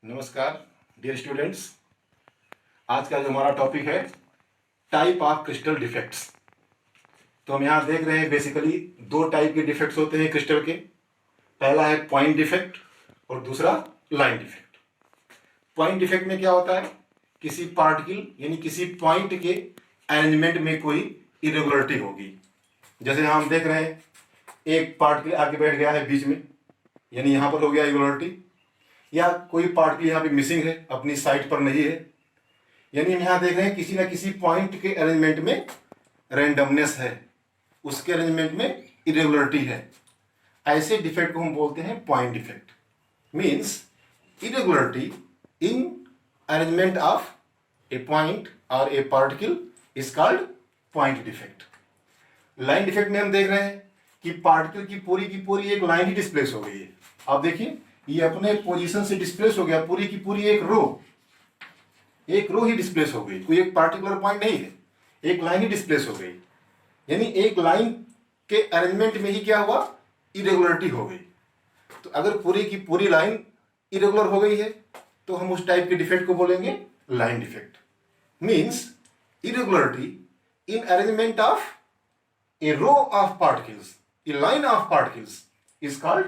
नमस्कार dear students. आज का जो हमारा टॉपिक है टाइप ऑफ क्रिस्टल डिफेक्ट्स। तो हम यहाँ देख रहे हैं बेसिकली दो टाइप के डिफेक्ट्स होते हैं क्रिस्टल के। पहला है पॉइंट डिफेक्ट और दूसरा लाइन डिफेक्ट। पॉइंट डिफेक्ट में क्या होता है, किसी पार्टिकल यानी किसी पॉइंट के अरेंजमेंट में कोई इरेगुलरिटी होगी। जैसे यहाँ हम देख रहे हैं एक पार्टिकल आके बैठ गया है बीच में, यानी यहाँ पर हो गया इरेगुलरिटी, या कोई पार्टिकल यहाँ पे मिसिंग है, अपनी साइट पर नहीं है, यानी हम यहाँ देख रहे हैं किसी ना किसी पॉइंट के अरेंजमेंट में रैंडमनेस है, उसके अरेंजमेंट में इरेगुलरिटी है। ऐसे डिफेक्ट को हम बोलते हैं point defect. Means irregularity in arrangement of a point और a particle is called point defect. Line defect में हम देख रहे हैं कि पार्टिकल की पूरी एक लाइन ही डिस्प्लेस हो गई है। आप देखिए ये अपने पोजीशन से डिस्प्लेस हो गया, पूरी की पूरी एक रो ही डिस्प्लेस हो गई, कोई एक पार्टिकुलर पॉइंट नहीं है, एक लाइन ही डिस्प्लेस हो गई। यानी एक लाइन के अरेंजमेंट में ही क्या हुआ, इरेगुलरिटी हो गई। तो अगर पूरी की पूरी लाइन इरेगुलर हो गई है तो हम उस टाइप के डिफेक्ट को बोलेंगे line defect. Means irregularity in arrangement of a row of particles, a line of particles is called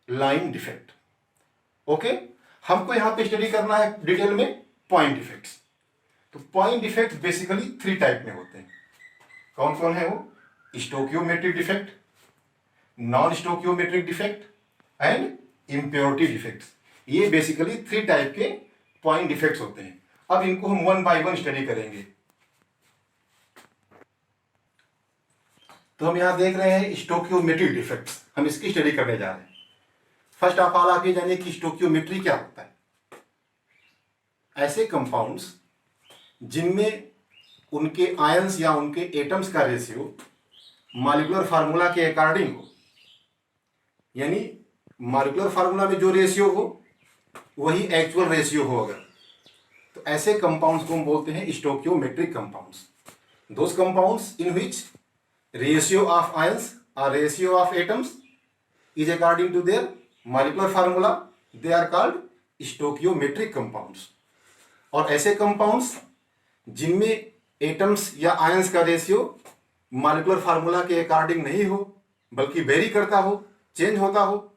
line defect. Okay, हमको यहां पे स्टडी करना है डिटेल में पॉइंट डिफेक्ट्स। तो पॉइंट डिफेक्ट बेसिकली 3 टाइप में होते हैं। कौन कौन है वो? Stoichiometric defect, non stoichiometric defect and impurity defects. ये बेसिकली 3 टाइप के पॉइंट डिफेक्ट्स होते हैं। अब इनको हम 1 बाय 1 स्टडी करेंगे। तो हम यहां देख रहे हैं स्टोकियोमेट्रिक डिफेक्ट्स, हम इसकी स्टडी करने जा रहे हैं। फर्स्ट ऑफ ऑल आप ये जानिए कि स्टोकियोमेट्री क्या होता है। ऐसे कंपाउंड्स जिनमें उनके आयंस या उनके एटम्स का रेशियो मॉलिक्यूलर फार्मूला के अकॉर्डिंग हो, यानी मॉलिक्यूलर फार्मूला में जो रेशियो हो वही एक्चुअल रेशियो हो अगर, तो ऐसे कंपाउंड्स को हम बोलते हैं stoichiometric compounds. Those compounds in which ratio of ions और ratio of atoms is according to their molecular formula, they are called stoichiometric compounds. और ऐसे कंपाउंड्स जिनमें एटम्स या आयंस का रेशियो मॉलिक्यूलर फार्मूला के अकॉर्डिंग नहीं हो बल्कि वेरी करता हो, चेंज होता हो,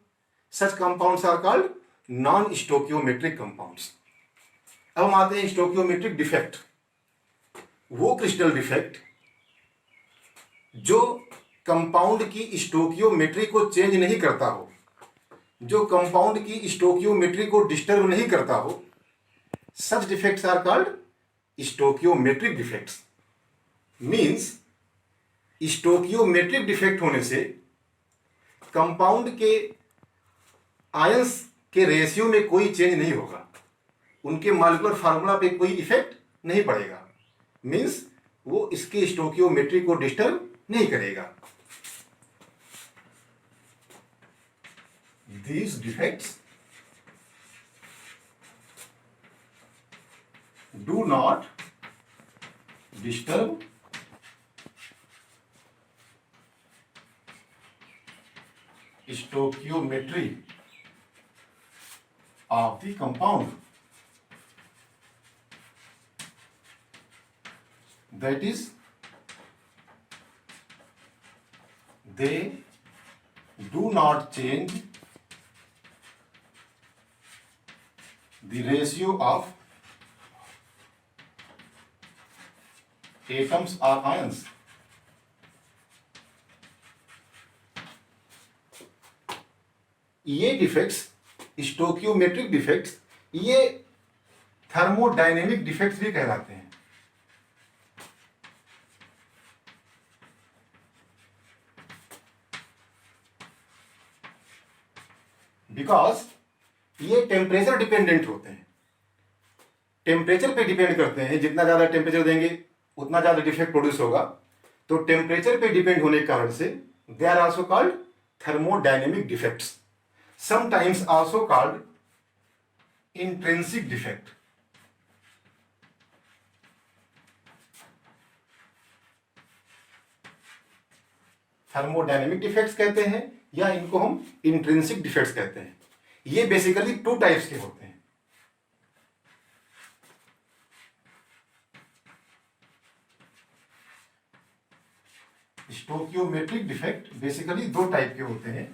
such compounds are called non stoichiometric compounds. अब हम आते हैं स्टोकियोमेट्रिक डिफेक्ट। वो क्रिस्टल डिफेक्ट जो कंपाउंड की स्टोकियोमेट्री को चेंज नहीं करता हो, जो कंपाउंड की स्टोकियोमेट्री को डिस्टर्ब नहीं करता हो, such defects are called stoichiometric defects. Means stoichiometric defect होने से कंपाउंड के आयंस के रेशियो में कोई चेंज नहीं होगा, उनके मॉलिक्यूलर फार्मूला पे कोई इफेक्ट नहीं पड़ेगा। मींस वो इसके स्टोकियोमेट्री को डिस्टर्ब नहीं करेगा। These defects do not disturb stoichiometry of the compound. That is, they do not change the ratio of atoms or ions. ये डिफेक्ट्स स्टोकियोमेट्रिक डिफेक्ट्स, ये थर्मोडायनेमिक डिफेक्ट्स भी कहलाते हैं। बिकॉज ये टेम्परेचर डिपेंडेंट होते हैं, टेम्परेचर पे डिपेंड करते हैं। जितना ज़्यादा टेम्परेचर देंगे उतना ज़्यादा डिफेक्ट प्रोड्यूस होगा। तो टेम्परेचर पे डिपेंड होने के कारण से they are also called thermodynamic defects, sometimes also called intrinsic defect. Thermodynamic defects कहते हैं या इनको हम इंट्रिंसिक डिफेक्ट्स कहते हैं। ये बेसिकली 2 टाइप्स के होते हैं। स्टोकियोमेट्रिक डिफेक्ट बेसिकली दो टाइप के होते हैं,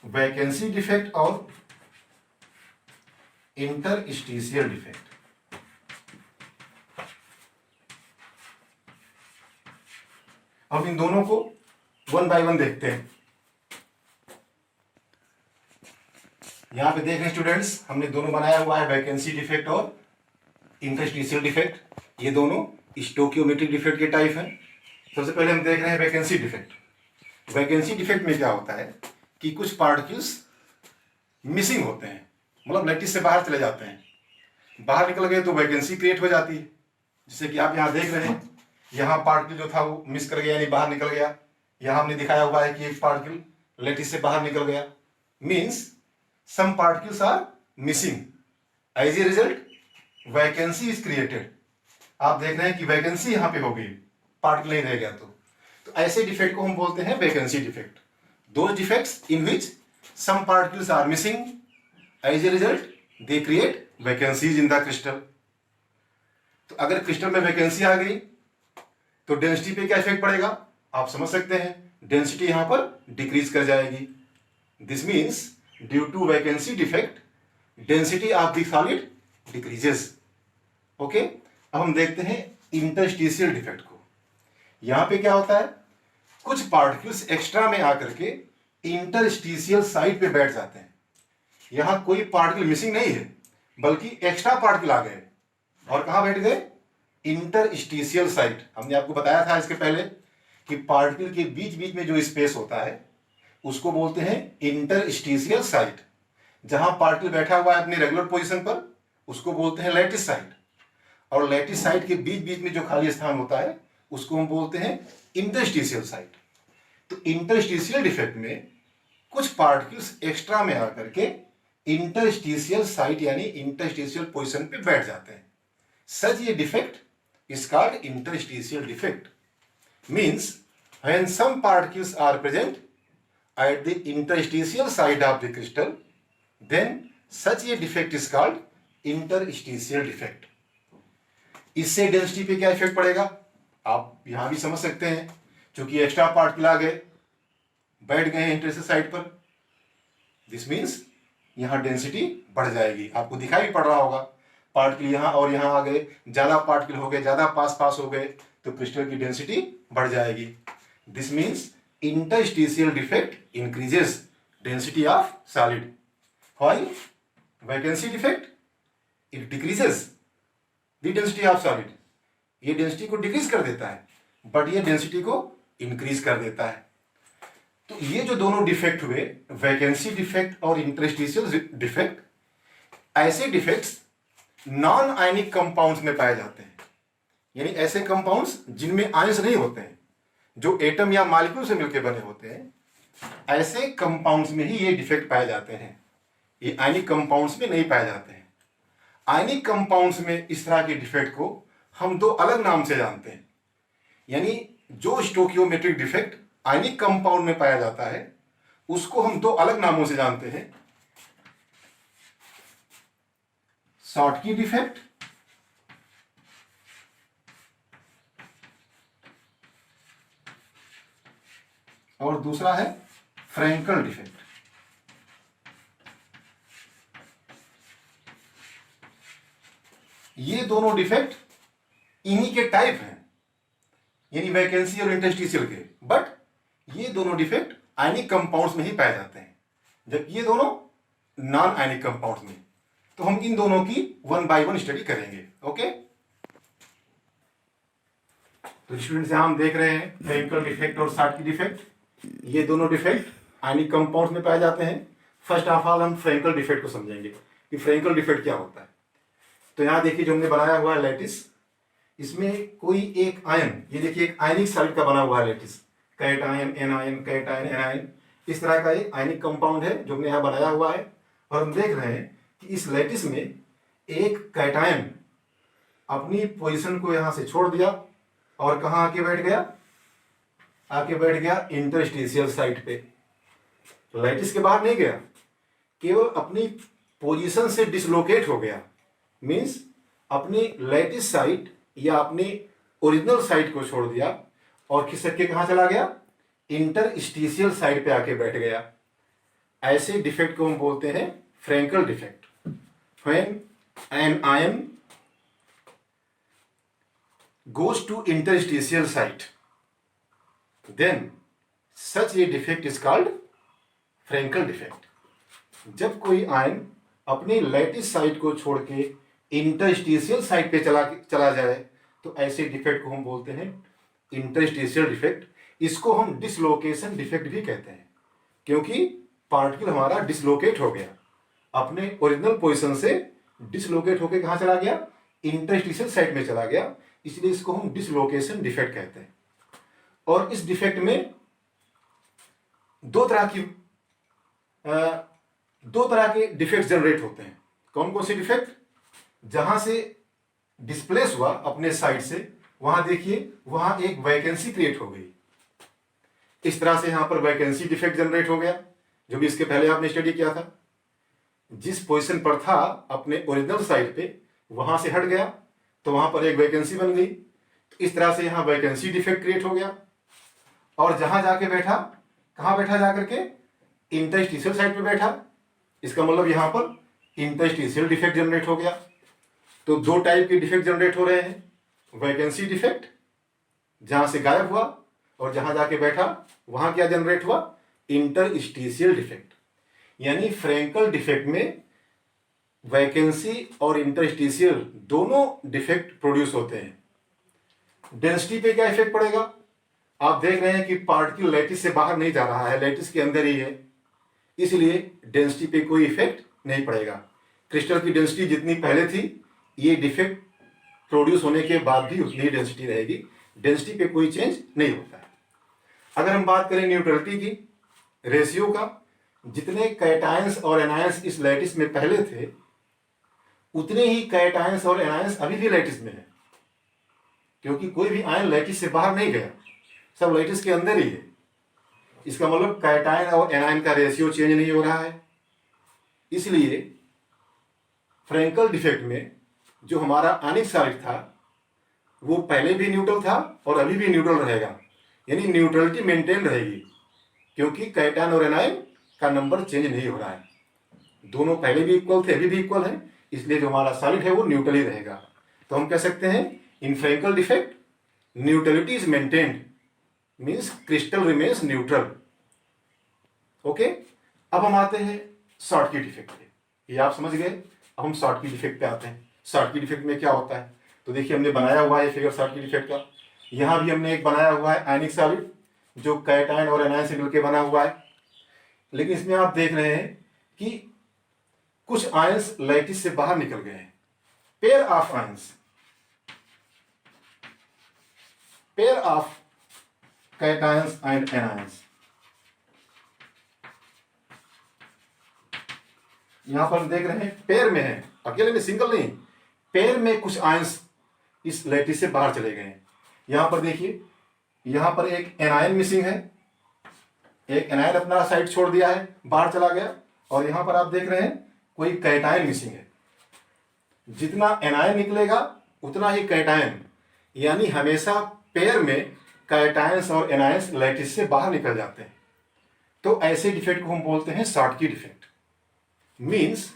वैकेंसी डिफेक्ट और इंटरस्टिशियल डिफेक्ट। अब इन दोनों को वन बाय वन देखते हैं। यहां पे देख रहे हैं स्टूडेंट्स, हमने दोनों बनाया हुआ है, वैकेंसी डिफेक्ट और इंटरस्टिशियल डिफेक्ट। ये दोनों स्टोकियोमेट्रिक डिफेक्ट के टाइप हैं। सबसे पहले हम देख रहे हैं वैकेंसी डिफेक्ट। वैकेंसी डिफेक्ट में क्या होता है कि कुछ पार्टिकल्स मिसिंग होते हैं, मतलब लैटिस से बाहर चले जाते हैं। बाहर निकल गए तो वैकेंसी क्रिएट हो जाती है, जैसे कि आप यहाँ देख रहे हैं, यहाँ पार्टिकल जो था वो मिस कर गया, यानी बाहर निकल गया। यहाँ हमने दिखाया हुआ है कि एक पार्टिकल लैटिस से बाहर निकल गया, means some particles are missing, as a result vacancy is created. आप देख रहे हैं कि वैकेंसी यहाँ पे हो गई, पार्टिकल नहीं रह गया। तो ऐसे डिफेक्ट को हम बोलते हैं vacancy defect. Those defects in which some particles are missing, as a result they create vacancies in the crystal. तो अगर क्रिस्टल में वैकेंसी आ गई तो डेंसिटी पे क्या इफेक्ट पड़ेगा, आप समझ सकते हैं, डेंसिटी यहां पर डिक्रीज कर जाएगी। This means due to vacancy defect density of the solid decreases. Okay, अब हम देखते हैं इंटरस्टिशियल डिफेक्ट को। यहां पे क्या होता है, कुछ पार्टिकल्स एक्स्ट्रा में आकर के इंटरस्टिशियल साइड पे बैठ जाते हैं। यहां कोई पार्टिकल मिसिंग नहीं है, बल्कि एक्स्ट्रा पार्टिकल आ गए और कहां बैठ गए, इंटरस्टिशियल साइट। हमने आपको बताया था इसके पहले कि पार्टिकल के बीच बीच में जो स्पेस होता है उसको बोलते हैं इंटरस्टिशियल साइट। जहां पार्टिकल बैठा हुआ है अपने रेगुलर पोजीशन पर उसको बोलते हैं लैटिस साइट, और लैटिस साइट के बीच बीच में जो खाली स्थान होता है उसको हम बोलते हैं इंटरस्टिशियल साइट। तो इंटरस्टिशियल डिफेक्ट में कुछ पार्टिकल्स एक्स्ट्रा में आकर के इंटरस्टिशियल साइट यानी इंटरस्टिशियल पोजीशन पे बैठ जाते हैं। सच ये defect is called interstitial defect. Means when some particles are present at the interstitial side of the crystal, then such a defect is called interstitial defect. इससे डेंसिटी पे क्या effect पड़ेगा, आप यहां भी समझ सकते हैं, क्योंकि एक्स्ट्रा पार्टिकल आ गए, बैठ गए हैं इंटरस्टिशियल साइड पर। दिस मीन्स यहां डेंसिटी बढ़ जाएगी। आपको दिखाई भी पड़ रहा होगा, पार्टिकल यहां और यहां आ गए, ज्यादा पार्टिकल हो गए, ज्यादा पास पास हो गए, तो क्रिस्टल की डेंसिटी बढ़ जाएगी। This means interstitial defect increases density of solid. Why vacancy defect it decreases the density of solid. ये डेंसिटी को डिक्रीज कर देता है, बट ये डेंसिटी को इंक्रीज कर देता है। तो ये जो दोनों डिफेक्ट हुए, वैकेंसी डिफेक्ट और इंटरस्टिशियल डिफेक्ट, ऐसे डिफेक्ट्स नॉन आयनिक कंपाउंड्स में पाए जाते हैं, यानी ऐसे कंपाउंड्स जिनमें आयंस नहीं होते हैं, जो एटम या मॉलिक्यूल से मिलकर बने होते हैं, ऐसे कंपाउंड्स में ही ये डिफेक्ट पाए जाते हैं। ये आयनिक कंपाउंड्स में नहीं पाए जाते हैं। आयनिक कंपाउंड्स में इस तरह के डिफेक्ट को हम दो अलग नाम से जानते हैं, यानी जो स्टोकियोमेट्रिक डिफेक्ट आयनिक कंपाउंड में पाया जाता है उसको हम दो अलग नामों से जानते हैं, शॉटकी डिफेक्ट और दूसरा है फ्रैंकल डिफेक्ट। ये दोनों डिफेक्ट इन्हीं के टाइप हैं, यानी वैकेंसी और इंटरस्टिशियल के, बट ये दोनों डिफेक्ट आयनिक कंपाउंड्स में ही पाए जाते हैं, जबकि ये दोनों नॉन आयनिक कंपाउंड्स में। तो हम इन दोनों की वन बाय वन स्टडी करेंगे। ओके, तो स्टूडेंट्स यहां हम देख रहे हैं फ्रैंकल डिफेक्ट और शॉटकी डिफेक्ट। ये दोनों डिफेक्ट आयनिक कंपाउंड्स में पाए जाते हैं। फर्स्ट ऑफ ऑल हम फ्रैंकल डिफेक्ट को समझेंगे कि फ्रैंकल डिफेक्ट क्या होता है। तो यहां देखिए जो हमने बनाया हुआ है लैटिस, इसमें कोई एक आयन, ये देखिए एक आयनिक सॉलिड का बना हुआ है lattice, cation anion cation anion, इस तरह का एक आयनिक कंपाउंड है जो हमने यहाँ बनाया हुआ है। और हम देख रहे हैं कि इस लैटिस में एक कैटायन अपनी पोजीशन को यहां से छोड़ दिया और कहां आके बैठ गया, आके बैठ गया इंटरस्टिशियल साइट पे। लैटिस के बाहर नहीं गया, केवल अपनी पोजीशन से डिसलोकेट हो गया, मींस अपनी लैटिस साइट या अपनी ओरिजिनल साइट को छोड़ दिया और खिसक के कहाँ चला गया, इंटरस्टिशियल साइड पे आके बैठ गया। ऐसे डिफेक्ट को हम बोलते हैं Frenkel defect. When an ion goes to interstitial site, then such a defect is called Frankel defect. जब कोई आयन अपनी लैटिस साइट को छोड़ के इंटरस्टिशियल साइट पे चला जाए तो ऐसे डिफेक्ट को हम बोलते हैं इंटरस्टिशियल डिफेक्ट। इसको हम डिसलोकेशन डिफेक्ट भी कहते हैं, क्योंकि पार्टिकल हमारा डिसलोकेट हो गया, अपने ओरिजिनल पोजीशन से डिसलोकेट होकर कहाँ चला गया, इंटरस्टिशियल साइट में चला गया, इसलिए इसको हम डिसलोकेशन डिफेक्ट कहते हैं। और इस डिफेक्ट में दो तरह के डिफेक्ट जनरेट होते हैं। कौन कौन से डिफेक्ट, जहां से डिस्प्लेस हुआ अपने साइड से, वहां देखिए वहां एक वैकेंसी क्रिएट हो गई। इस तरह से यहां पर वैकेंसी डिफेक्ट जनरेट हो गया, जो भी इसके पहले आपने स्टडी किया था। जिस पोजीशन पर था अपने ओरिजिनल साइड पे, वहां से हट गया तो वहां पर एक वैकेंसी बन गई। इस तरह से यहां वैकेंसी डिफेक्ट क्रिएट हो गया। और जहां जाके बैठा, कहां बैठा जाकर के, इंटरस्टिशियल साइड पे बैठा, इसका मतलब यहां पर इंटरस्टिशियल डिफेक्ट जनरेट हो गया। तो दो टाइप के डिफेक्ट जनरेट हो रहे हैं, वैकेंसी डिफेक्ट जहां से गायब हुआ, और जहां जाके बैठा वहां क्या जनरेट हुआ, इंटरस्टिशियल डिफेक्ट। यानी फ्रैंकल डिफेक्ट में वैकेंसी और इंटरस्टिशियल दोनों डिफेक्ट प्रोड्यूस होते हैं। डेंसिटी पे क्या इफेक्ट पड़ेगा, आप देख रहे हैं कि पार्टिकल लैटिस से बाहर नहीं जा रहा है, लैटिस के अंदर ही है, इसलिए डेंसिटी पे कोई इफेक्ट नहीं पड़ेगा। क्रिस्टल की डेंसिटी जितनी पहले थी, ये डिफेक्ट प्रोड्यूस होने के बाद भी उतनी ही डेंसिटी रहेगी, डेंसिटी पे कोई चेंज नहीं होता है। अगर हम बात करें न्यूट्रलिटी की, रेशियो का, जितने कैटायंस और एनायंस इस लैटिस में पहले थे, उतने ही कैटायंस और एनायंस अभी भी लैटिस में है, क्योंकि कोई भी आयन लैटिस से बाहर नहीं गया, सब लैटिस के अंदर ही है। इसका मतलब कैटायन और एनायन का रेशियो चेंज नहीं हो रहा है। इसलिए फ्रैंकल डिफेक्ट में जो हमारा आयनिक सॉलिड था वो पहले भी न्यूट्रल था और अभी भी न्यूट्रल रहेगा, यानी न्यूट्रलिटी मेंटेन रहेगी, क्योंकि कैटायन और एनायन का नंबर चेंज नहीं हो रहा है। दोनों पहले भी इक्वल थे, अभी भी इक्वल है, इसलिए जो हमारा सॉलिड है वो न्यूट्रल ही रहेगा। तो हम कह सकते हैं in Frenkel defect neutrality is maintained, means crystal remains neutral. Okay, अब हम आते हैं शॉर्टकी डिफेक्ट पे। ये आप समझ गए, अब हम शॉर्टकी डिफेक्ट पे आते हैं। शॉर्टकी डिफेक्ट में क्या होता है, तो देखिए हमने बनाया हुआ है फिगर शॉर्टकी डिफेक्ट का। यहां भी हमने एक बनाया हुआ है आयनिक सॉलिड जो कैटायन और एनायन से मिलकर बना हुआ है, लेकिन इसमें आप देख रहे हैं कि कुछ आयंस लैटिस से बाहर निकल गए हैं। Pair of ions, pair of cations and anions, यहां पर हम देख रहे हैं पेयर में है, अकेले में सिंगल नहीं, पेयर में कुछ आयंस इस लैटिस से बाहर चले गए हैं। यहां पर देखिए, यहां पर एक एनायन मिसिंग है, एक एनायन अपना साइड छोड़ दिया है, बाहर चला गया, और यहां पर आप देख रहे हैं कोई कैटायन मिसिंग है। जितना एनायन निकलेगा उतना ही कैटायन, यानी हमेशा पेयर में कैटायंस और एनायंस लैटिस से बाहर निकल जाते हैं। तो ऐसे डिफेक्ट को हम बोलते हैं Schottky defect. Means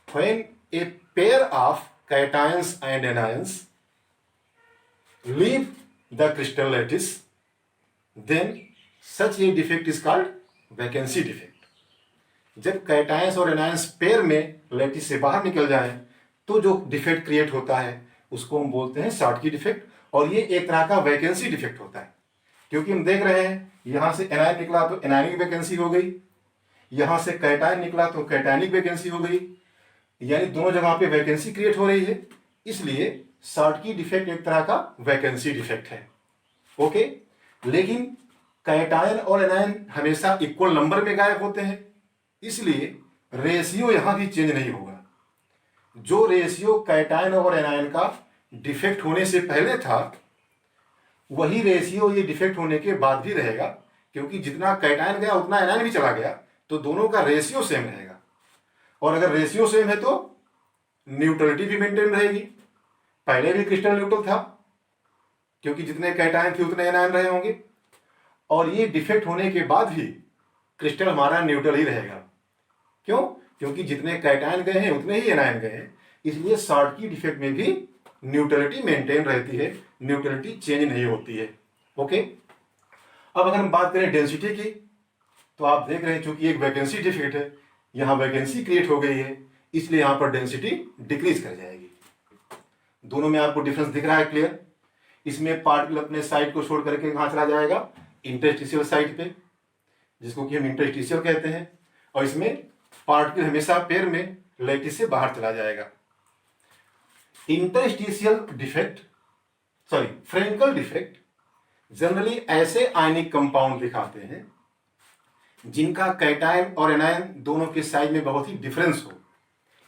when a pair of cations and anions leave the crystal lattice, then such a defect is called vacancy defect. जब कैटायंस और एनायंस पेयर में लैटिस से बाहर निकल जाएं तो जो डिफेक्ट क्रिएट होता है उसको हम बोलते हैं शॉर्टकी डिफेक्ट, और ये एक तरह का वैकेंसी डिफेक्ट होता है, क्योंकि हम देख रहे हैं यहां से एनायन निकला तो एनायनिक वैकेंसी हो गई, यहां से कैटायन निकला तो कैटायनिक वैकेंसी हो गई, यानी दोनों जगह पे वैकेंसी क्रिएट हो रही है, इसलिए शॉर्टकी डिफेक्ट एक तरह का वैकेंसी डिफेक्ट है। ओके, लेकिन कैटायन और एनायन हमेशा इक्वल नंबर में गायब होते हैं, इसलिए रेशियो यहां भी चेंज नहीं होगा। जो रेशियो कैटायन और एनायन का डिफेक्ट होने से पहले था वही रेशियो ये डिफेक्ट होने के बाद भी रहेगा, क्योंकि जितना कैटायन गया उतना एनायन भी चला गया, तो दोनों का रेशियो सेम रहेगा। और अगर रेशियो सेम है तो न्यूट्रलिटी भी मेंटेन रहेगी। पहले भी क्रिस्टल न्यूट्रल था, क्योंकि जितने कैटायन थे उतने एनायन रहे होंगे, और ये डिफेक्ट होने के बाद भी क्रिस्टल हमारा न्यूट्रल ही रहेगा। क्यों? क्योंकि जितने कैटायन गए हैं उतने ही एनायन गए हैं, इसलिए शॉर्टकी डिफेक्ट में भी न्यूट्रलिटी मेंटेन रहती है, न्यूट्रलिटी चेंज नहीं होती है। ओके, अब अगर हम बात करें डेंसिटी की, तो आप देख रहे हैं चूंकि एक वैकेंसी डिफेक्ट है, यहाँ वैकेंसी क्रिएट हो गई है, इसलिए यहाँ पर डेंसिटी डिक्रीज कर जाएगी। दोनों में आपको डिफरेंस दिख रहा है क्लियर? इसमें पार्टिकल अपने साइड को छोड़ करके कहाँ चला जाएगा? इंटरस्टिशियल साइड पे, जिसको कि हम इंटरस्टिशियल कहते हैं, और इसमें पार्टिकल हमेशा पेयर में लैटिस से बाहर चला जाएगा। Interstitial defect, sorry Frenkel defect generally ऐसे आयनिक कंपाउंड दिखाते हैं जिनका कैटायन और एनायन दोनों के साइज में बहुत ही डिफरेंस हो,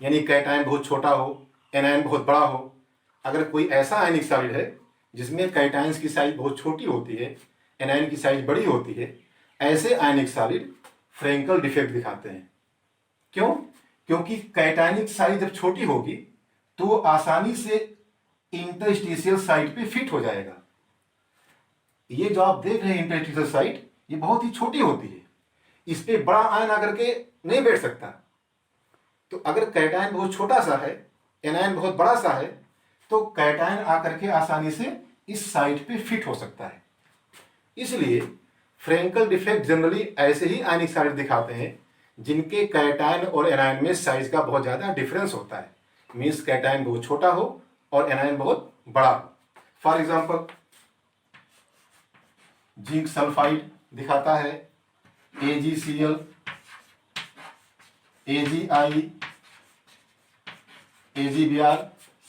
यानी कैटायन बहुत छोटा हो, एनायन बहुत बड़ा हो। अगर कोई ऐसा आयनिक सॉलिड है जिसमें कैटायंस की साइज बहुत छोटी होती है, एनायन की साइज बड़ी होती है, ऐसे आयनिक सॉलिड फ्रेंकल डिफेक्ट दिखाते हैं। क्यों? क्योंकि कैटायनिक साइज जब छोटी होगी तो वो आसानी से इंटरस्टिशियल साइट पे फिट हो जाएगा। ये जो आप देख रहे हैं इंटरस्टिशियल साइट, ये बहुत ही छोटी होती है, इस पे बड़ा आयन आकर के नहीं बैठ सकता। तो अगर कैटायन बहुत छोटा सा है, एनायन बहुत बड़ा सा है, तो कैटायन आकर के आसानी से इस साइट पे फिट हो सकता है। इसलिए फ्रेंकल डिफेक्ट जनरली ऐसे ही आयनिक सॉलिड दिखाते हैं जिनके कैटायन और एनायन में साइज का बहुत ज्यादा डिफरेंस होता है, मीन्स कैटायन बहुत छोटा हो और एनायन बहुत बड़ा हो। फॉर एग्जाम्पल जिंक सल्फाइड दिखाता है AgCl, AgI, AgBr,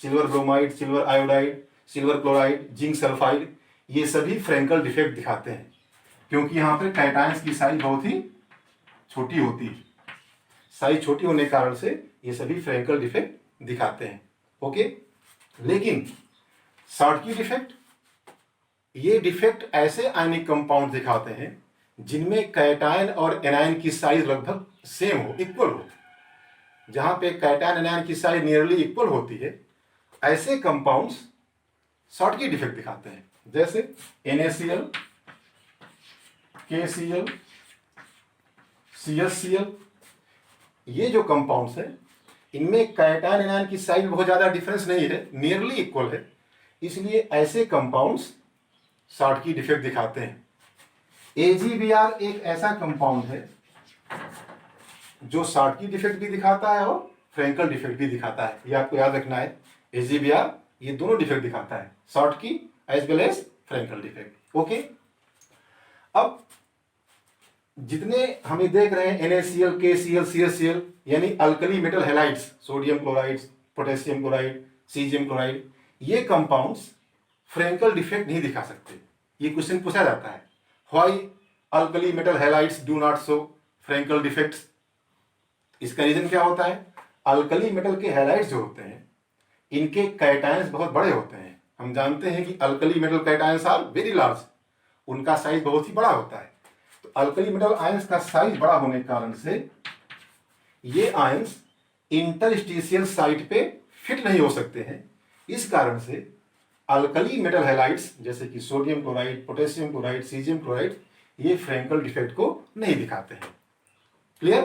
silver bromide, silver iodide, silver chloride, zinc sulphide, ये सभी फ्रेंकल डिफेक्ट दिखाते हैं क्योंकि यहाँ पर कैटायंस की साइज बहुत ही छोटी होती है। साइज छोटी होने के कारण से ये सभी फ्रेंकल डिफेक्ट दिखाते हैं। ओके, लेकिन शॉर्टकी डिफेक्ट, ये डिफेक्ट ऐसे आयनिक कंपाउंड दिखाते हैं जिनमें कैटायन और एनायन की साइज लगभग सेम हो, इक्वल हो। जहां पे कैटायन एनायन की साइज नियरली इक्वल होती है, ऐसे कंपाउंड्स शॉर्टकी डिफेक्ट दिखाते हैं, जैसे NaCl, KCl, CHCl। ये जो कंपाउंड्स हैं इनमें कैटायन एनायन की साइज में बहुत ज्यादा डिफरेंस नहीं है, नियरली इक्वल है, इसलिए ऐसे कंपाउंड्स शॉर्टकी डिफेक्ट दिखाते हैं। AgBr एक ऐसा कंपाउंड है जो शॉर्टकी डिफेक्ट भी दिखाता है और फ्रेंकल डिफेक्ट भी दिखाता है। ये आपको याद रखना है, AgBr ये दोनों डिफेक्ट दिखाता है, Schottky as well as Frenkel defect. Okay, अब जितने हमें देख रहे हैं NaCl, KCl, CHCl यानी alkali metal halides, sodium chloride, potassium chloride, caesium chloride, ये कंपाउंड्स फ्रेंकल डिफेक्ट नहीं दिखा सकते। ये क्वेश्चन पूछा जाता है, why alkali metal halides do not show Frenkel defects. इसका रीजन क्या होता है? अल्कली मेटल के हैलाइड्स जो होते हैं इनके कैटायंस बहुत बड़े होते हैं। हम जानते हैं कि alkali metal cations are very large, उनका साइज बहुत ही बड़ा होता है। तो अल्कली मेटल आयंस का साइज बड़ा होने के कारण से ये आयंस इंटरस्टिशियल साइट पे फिट नहीं हो सकते हैं। इस कारण से अल्कली मेटल हैलाइड्स जैसे कि sodium chloride, potassium chloride, caesium chloride, ये फ्रेंकल डिफेक्ट को नहीं दिखाते हैं। क्लियर?